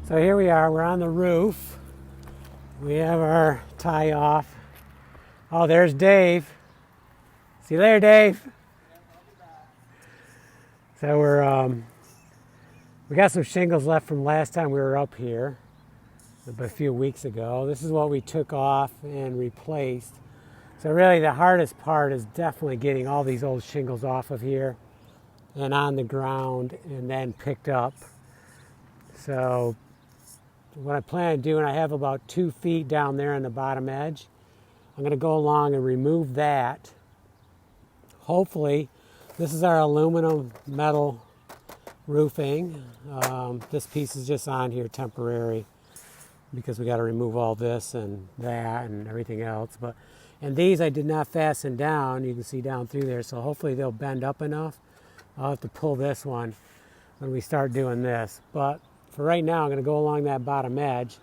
So here we are, we're on the roof. We have our tie off. Oh, there's Dave. See you later, Dave. So we got some shingles left from last time we were up here, a few weeks ago. This is what we took off and replaced. So really the hardest part is definitely getting all these old shingles off of here and on the ground and then picked up. So what I plan on doing, I have about 2 feet down there on the bottom edge. I'm going to go along and remove that. Hopefully, this is our aluminum metal roofing. This piece is just on here temporary because we got to remove all this and that and everything else. And these I did not fasten down. You can see down through there, so hopefully they'll bend up enough. I'll have to pull this one when we start doing this. But for right now, I'm going to go along that bottom edge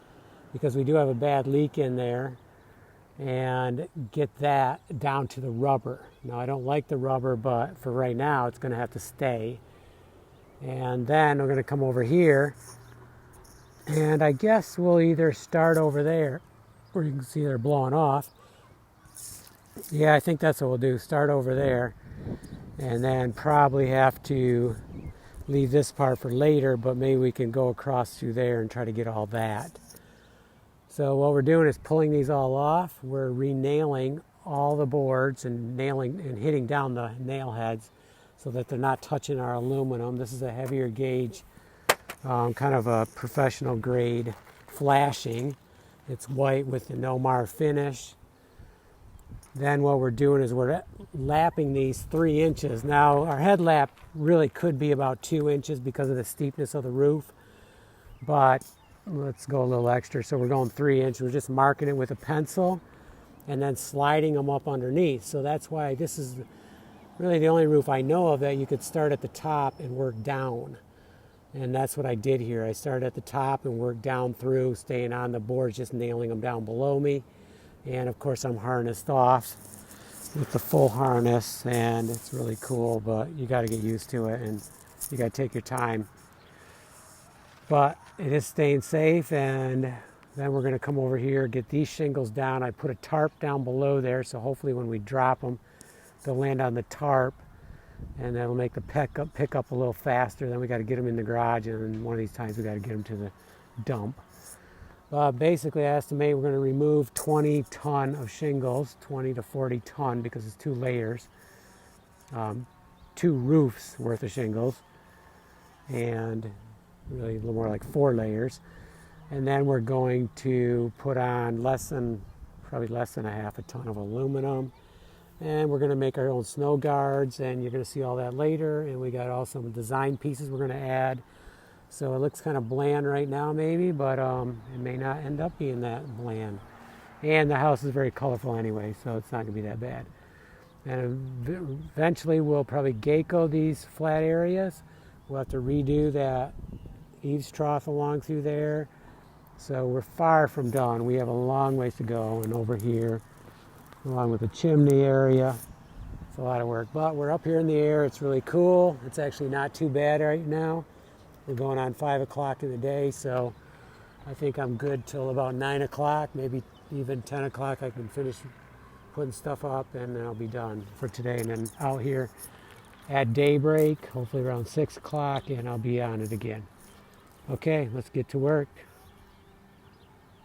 because we do have a bad leak in there and get that down to the rubber. Now, I don't like the rubber, but for right now, it's going to have to stay. And then we're going to come over here, and I guess we'll either start over there, or you can see they're blowing off. Yeah, I think that's what we'll do, start over there, and then probably have to leave this part for later, but maybe we can go across through there and try to get all that. So what we're doing is pulling these all off. We're re-nailing all the boards and nailing and hitting down the nail heads so that they're not touching our aluminum. This is a heavier gauge, kind of a professional grade flashing. It's white with the no mar finish. Then what we're doing is we're lapping these 3 inches. Now our head lap really could be about 2 inches because of the steepness of the roof, but let's go a little extra. So we're going 3 inches. We're just marking it with a pencil and then sliding them up underneath. So that's why this is really the only roof I know of that you could start at the top and work down. And that's what I did here. I started at the top and worked down through, staying on the boards, just nailing them down below me. And of course I'm harnessed off with the full harness, and it's really cool, but you got to get used to it and you got to take your time. But it is staying safe, and then we're going to come over here, get these shingles down. I put a tarp down below there, so hopefully when we drop them, they'll land on the tarp, and that'll make the pick up a little faster. Then we got to get them in the garage, and one of these times we got to get them to the dump. Basically, I estimate we're going to remove 20 ton of shingles, 20 to 40 ton, because it's 2 layers, 2 roofs worth of shingles, and really a little more like 4 layers. And then we're going to put on probably less than a half a ton of aluminum. And we're going to make our own snow guards, and you're going to see all that later. And we got also some design pieces we're going to add. So it looks kind of bland right now maybe, but it may not end up being that bland. And the house is very colorful anyway, so it's not going to be that bad. And eventually we'll probably gecko these flat areas. We'll have to redo that eaves trough along through there. So we're far from done. We have a long ways to go. And over here, along with the chimney area, it's a lot of work. But we're up here in the air. It's really cool. It's actually not too bad right now. We're going on 5 o'clock in the day, so I think I'm good till about 9 o'clock, maybe even 10 o'clock. I can finish putting stuff up, and then I'll be done for today. And then out here at daybreak, hopefully around 6 o'clock, and I'll be on it again. Okay, let's get to work.